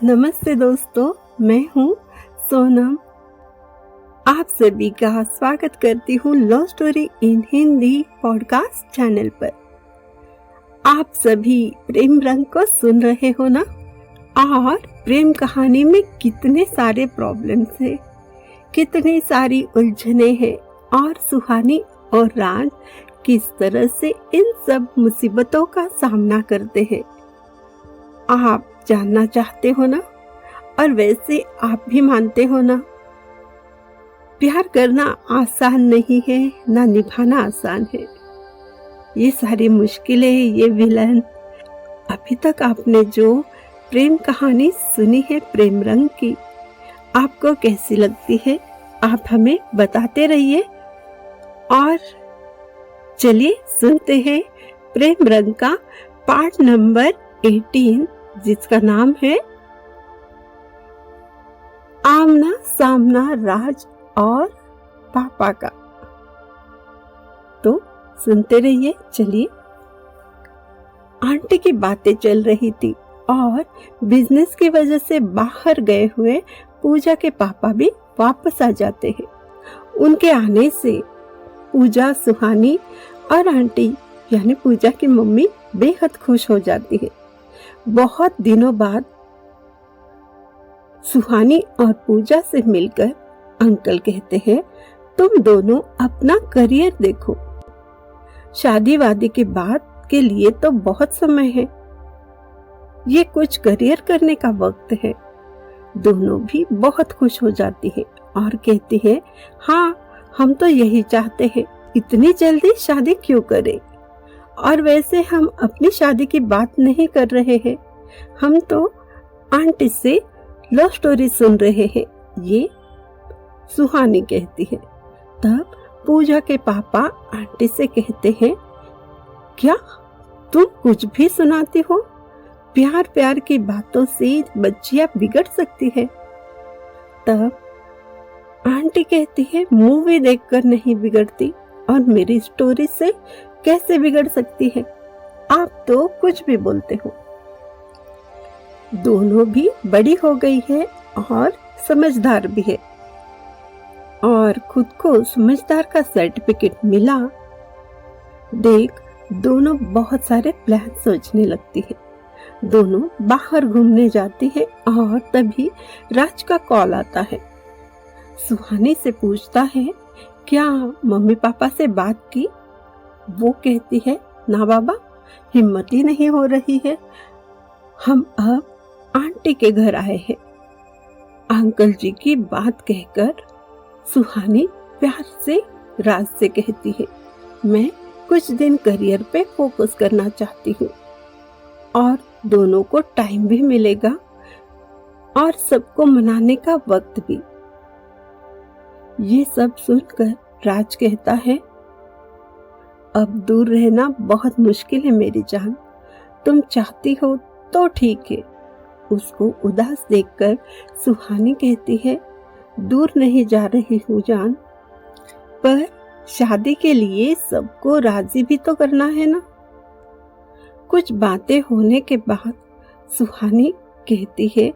नमस्ते दोस्तों, मैं हूँ सोनम। आप सभी का स्वागत करती हूँ love story in Hindi podcast channel पर। आप सभी प्रेम रंग को सुन रहे हो ना? और प्रेम कहानी में कितने सारे प्रॉब्लम्स हैं, कितनी सारी उलझने हैं और सुहानी और राज किस तरह से इन सब मुसीबतों का सामना करते हैं, आप जानना चाहते हो ना? और वैसे आप भी मानते हो ना? प्यार करना आसान नहीं है, ना निभाना आसान है। ये सारी मुश्किलें, ये विलन। अभी तक आपने जो प्रेम कहानी सुनी है प्रेम रंग की, आपको कैसी लगती है? आप हमें बताते रहिए। और चलिए सुनते हैं प्रेम रंग का पार्ट नंबर 18, जिसका नाम है आमना सामना राज और पापा का। तो सुनते रहिए। चलिए। आंटी की बातें चल रही थी और बिजनेस की वजह से बाहर गए हुए पूजा के पापा भी वापस आ जाते हैं। उनके आने से पूजा, सुहानी और आंटी यानी पूजा की मम्मी बेहद खुश हो जाती है। बहुत दिनों बाद सुहानी और पूजा से मिलकर अंकल कहते हैं, तुम दोनों अपना करियर देखो। शादी वादी के बाद के लिए तो बहुत समय है, ये कुछ करियर करने का वक्त है। दोनों भी बहुत खुश हो जाती है और कहती है, हाँ हम तो यही चाहते हैं, इतनी जल्दी शादी क्यों करें? और वैसे हम अपनी शादी की बात नहीं कर रहे हैं, हम तो आंटी से लव स्टोरी सुन रहे हैं, ये सुहानी कहती है। तब पूजा के पापा आंटी से कहते हैं, क्या तुम कुछ भी सुनाती हो? प्यार प्यार की बातों से बच्चियां बिगड़ सकती है। तब आंटी कहती है, मूवी देखकर नहीं बिगड़ती और मेरी स्टोरी से कैसे बिगड़ सकती है? आप तो कुछ भी बोलते हो। दोनों भी बड़ी हो गई है और समझदार भी है और खुद को समझदार का सर्टिफिकेट मिला। देख दोनों बहुत सारे प्लान सोचने लगती है। दोनों बाहर घूमने जाती है और तभी राज का कॉल आता है। सुहानी से पूछता है, क्या मम्मी पापा से बात की? वो कहती है, ना बाबा, हिम्मत ही नहीं हो रही है। हम अब आंटी के घर आए हैं। अंकल जी की बात कहकर सुहानी प्यार से राज से कहती है, मैं कुछ दिन करियर पे फोकस करना चाहती हूँ और दोनों को टाइम भी मिलेगा और सबको मनाने का वक्त भी। ये सब सुनकर राज कहता है, अब दूर रहना बहुत मुश्किल है मेरी जान, तुम चाहती हो तो ठीक है। उसको उदास देखकर सुहानी कहती है, दूर नहीं जा रही हूँ जान, पर शादी के लिए सबको राजी भी तो करना है ना। कुछ बातें होने के बाद सुहानी कहती है,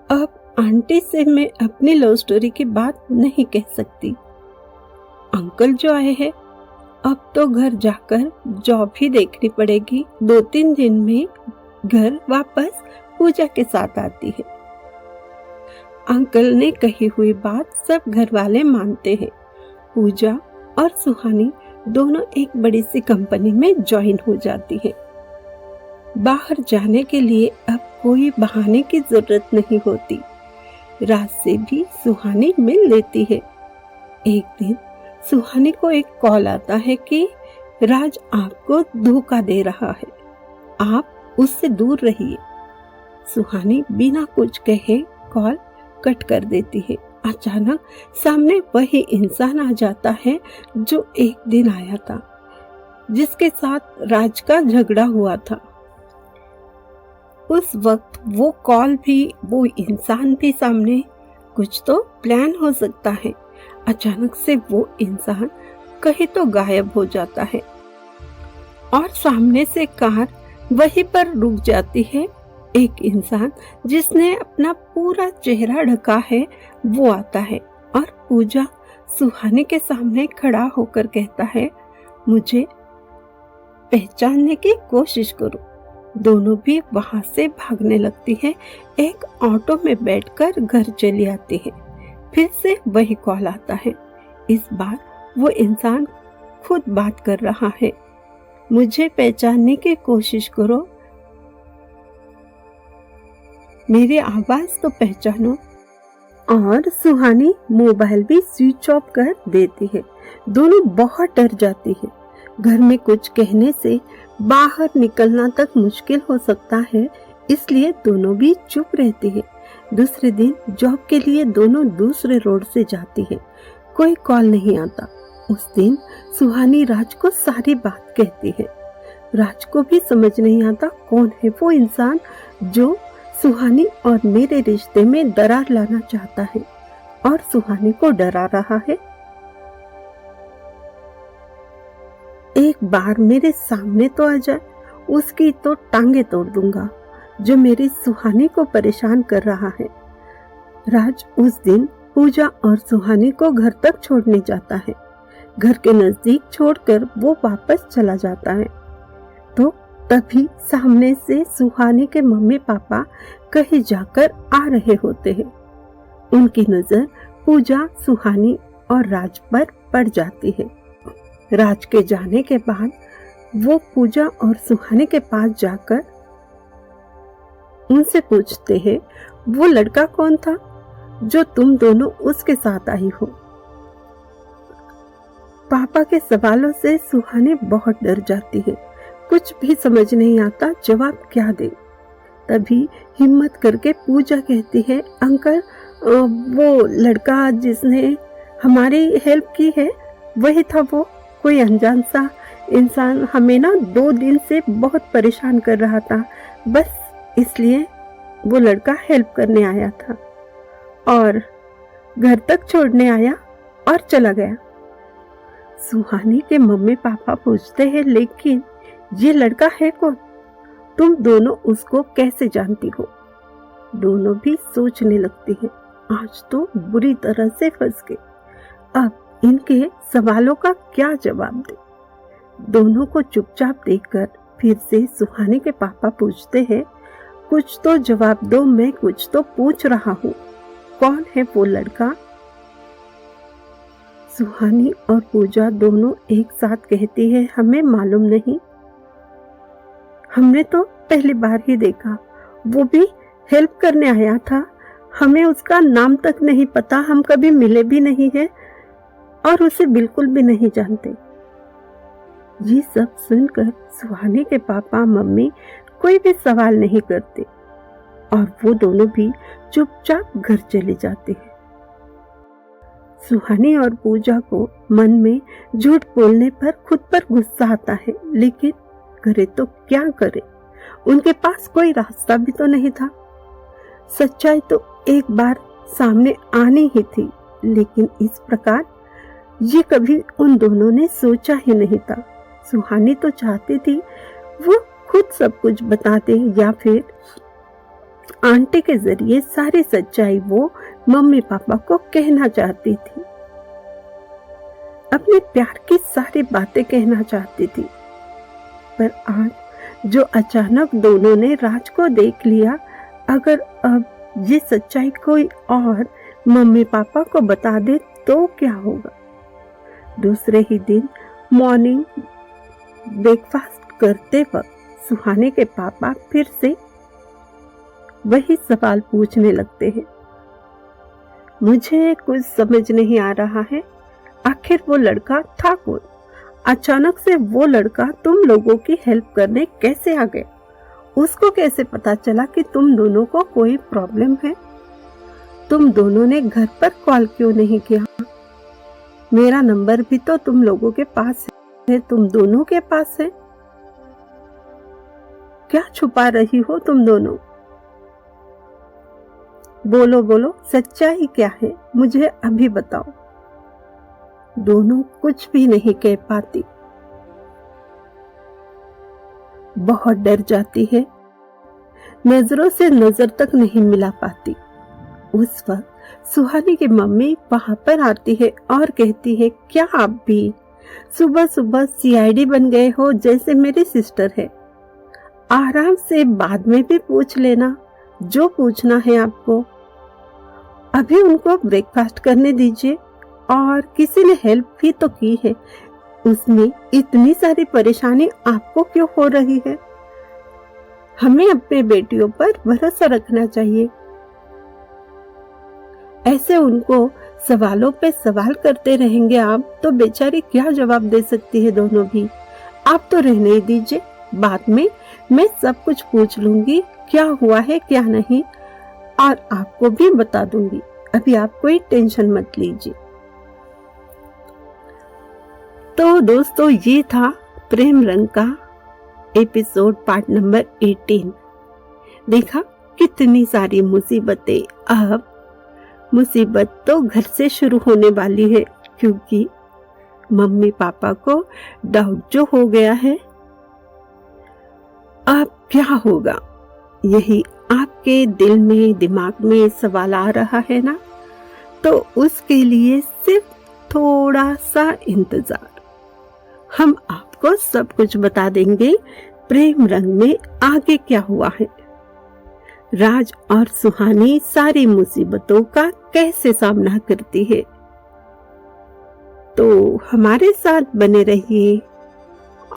अब आंटी से मैं अपनी लव स्टोरी की बात नहीं कह सकती। अंकल जो आए हैं, अब तो घर जाकर जॉब ही देखनी पड़ेगी। 2-3 दिन में घर वापस पूजा के साथ आती है। अंकल ने कही हुई बात सब घर वाले मानते हैं। पूजा और सुहानी दोनों एक बड़ी सी कंपनी में ज्वाइन हो जाती है। बाहर जाने के लिए अब कोई बहाने की जरूरत नहीं होती। रात से भी सुहानी मिल लेती है। एक दिन सुहानी को एक कॉल आता है कि राज आपको धोखा दे रहा है, आप उससे दूर रहिए। सुहानी बिना कुछ कहे कॉल कट कर देती है। अचानक सामने वही इंसान आ जाता है जो एक दिन आया था, जिसके साथ राज का झगड़ा हुआ था। उस वक्त वो कॉल भी, वो इंसान भी सामने, कुछ तो प्लान हो सकता है। अचानक से वो इंसान कहीं तो गायब हो जाता है और सामने से कार वहीं पर रुक जाती है एक इंसान जिसने अपना पूरा चेहरा ढका है वो आता है और पूजा सुहानी के सामने खड़ा होकर कहता है, मुझे पहचानने की कोशिश करो। दोनों भी वहां से भागने लगती है। एक ऑटो में बैठकर घर चली आती है। फिर से वही कॉल आता है। इस बार वो इंसान खुद बात कर रहा है, मुझे पहचानने की कोशिश करो, मेरी आवाज तो पहचानो। और सुहानी मोबाइल भी स्विच ऑफ कर देती है। दोनों बहुत डर जाती है। घर में कुछ कहने से बाहर निकलना तक मुश्किल हो सकता है, इसलिए दोनों भी चुप रहती है। दूसरे दिन जॉब के लिए दोनों दूसरे रोड से जाती है। कोई कॉल नहीं आता। उस दिन सुहानी राज को सारी बात कहती है। राज को भी समझ नहीं आता कौन है वो इंसान जो सुहानी और मेरे रिश्ते में दरार लाना चाहता है और सुहानी को डरा रहा है। एक बार मेरे सामने तो आ जाए, उसकी तो टांगे तोड़ दूंगा जो मेरी सुहानी को परेशान कर रहा है। राज उस दिन पूजा और सुहानी को घर तक छोड़ने जाता है। घर के नजदीक छोड़कर वो वापस चला जाता है तो तभी सामने से सुहानी के मम्मी पापा कहीं जाकर आ रहे होते हैं। उनकी नजर पूजा, सुहानी और राज पर पड़ जाती है। राज के जाने के बाद वो पूजा और सुहानी के पास जाकर उनसे पूछते हैं, वो लड़का कौन था जो तुम दोनों उसके साथ आई हो? पापा के सवालों से सुहानी बहुत डर जाती है। कुछ भी समझ नहीं आता जवाब क्या दे। तभी हिम्मत करके पूजा कहती है, अंकल वो लड़का जिसने हमारी हेल्प की है वही था। वो कोई अनजान सा इंसान हमें ना 2 दिन से बहुत परेशान कर रहा था, बस इसलिए वो लड़का हेल्प करने आया था और घर तक छोड़ने आया और चला गया। सुहानी के मम्मी पापा पूछते हैं, लेकिन ये लड़का है कौन? तुम दोनों उसको कैसे जानती हो? दोनों भी सोचने लगती है, आज तो बुरी तरह से फंस गए। अब इनके सवालों का क्या जवाब दे? दोनों को चुपचाप देखकर फिर से सुहानी के पापा पूछते हैं, कुछ तो जवाब दो, मैं कुछ तो पूछ रहा हूँ, कौन है वो लड़का? सुहानी और पूजा दोनों एक साथ कहती है, हमें मालूम नहीं, हमने तो पहली बार ही देखा, वो भी हेल्प करने आया था, हमें उसका नाम तक नहीं पता, हम कभी मिले भी नहीं है और उसे बिल्कुल भी नहीं जानते। ये सब सुनकर सुहानी के पापा मम्मी कोई भी सवाल नहीं करते और वो दोनों भी चुपचाप घर चले जाते हैं। सुहानी और पूजा को मन में झूठ बोलने पर खुद पर गुस्सा आता है, लेकिन करे तो क्या करे, उनके पास कोई रास्ता भी तो नहीं था। सच्चाई तो एक बार सामने आनी ही थी, लेकिन इस प्रकार ये कभी उन दोनों ने सोचा ही नहीं था। सुहानी तो चाहती थी वो खुद सब कुछ बता दे या फिर आंटी के जरिए सारी सच्चाई वो मम्मी पापा को कहना चाहती थी, अपने प्यार की सारी बातें कहना चाहती थी। पर आज जो अचानक दोनों ने राज को देख लिया, अगर अब ये सच्चाई कोई और मम्मी पापा को बता दे तो क्या होगा? दूसरे ही दिन मॉर्निंग ब्रेकफास्ट करते वक्त सुहानी के पापा फिर से वही सवाल पूछने लगते हैं, मुझे कुछ समझ नहीं आ रहा है, आखिर वो लड़का था कौन? अचानक से वो लड़का तुम लोगों की हेल्प करने कैसे आ गया? उसको कैसे पता चला कि तुम दोनों को कोई प्रॉब्लम है? तुम दोनों ने घर पर कॉल क्यों नहीं किया? मेरा नंबर भी तो तुम लोगों के पास है, तुम दोनों के पास है। क्या छुपा रही हो तुम दोनों? बोलो बोलो, सच्चाई क्या है, मुझे अभी बताओ। दोनों कुछ भी नहीं कह पाती, बहुत डर जाती है। नजरों से नजर तक नहीं मिला पाती। उस वक्त सुहानी की मम्मी वहां पर आती है और कहती है, क्या आप भी सुबह सुबह सीआईडी बन गए हो जैसे मेरी सिस्टर है? आराम से बाद में भी पूछ लेना जो पूछना है आपको। अभी उनको ब्रेकफास्ट करने दीजिए। और किसी ने हेल्प भी तो की है, उसमें इतनी सारी परेशानी आपको क्यों हो रही है? हमें अपने बेटियों पर भरोसा रखना चाहिए। ऐसे उनको सवालों पे सवाल करते रहेंगे आप तो बेचारी क्या जवाब दे सकती है दोनों भी। आप तो रहने ही दीजिए, बाद में मैं सब कुछ पूछ लूंगी क्या हुआ है क्या नहीं, और आपको भी बता दूंगी। अभी आप कोई टेंशन मत लीजिए। तो दोस्तों, ये था प्रेम रंग का एपिसोड पार्ट नंबर 18। देखा कितनी सारी मुसीबतें। अब मुसीबत तो घर से शुरू होने वाली है, क्योंकि मम्मी पापा को डाउट जो हो गया है। अब क्या होगा, यही आपके दिल में दिमाग में सवाल आ रहा है ना? तो उसके लिए सिर्फ थोड़ा सा इंतजार, हम आपको सब कुछ बता देंगे प्रेम रंग में आगे क्या हुआ है। राज और सुहानी सारी मुसीबतों का कैसे सामना करती है। तो हमारे साथ बने रहिए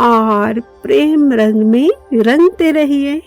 और प्रेम रंग में रंगते रहिए।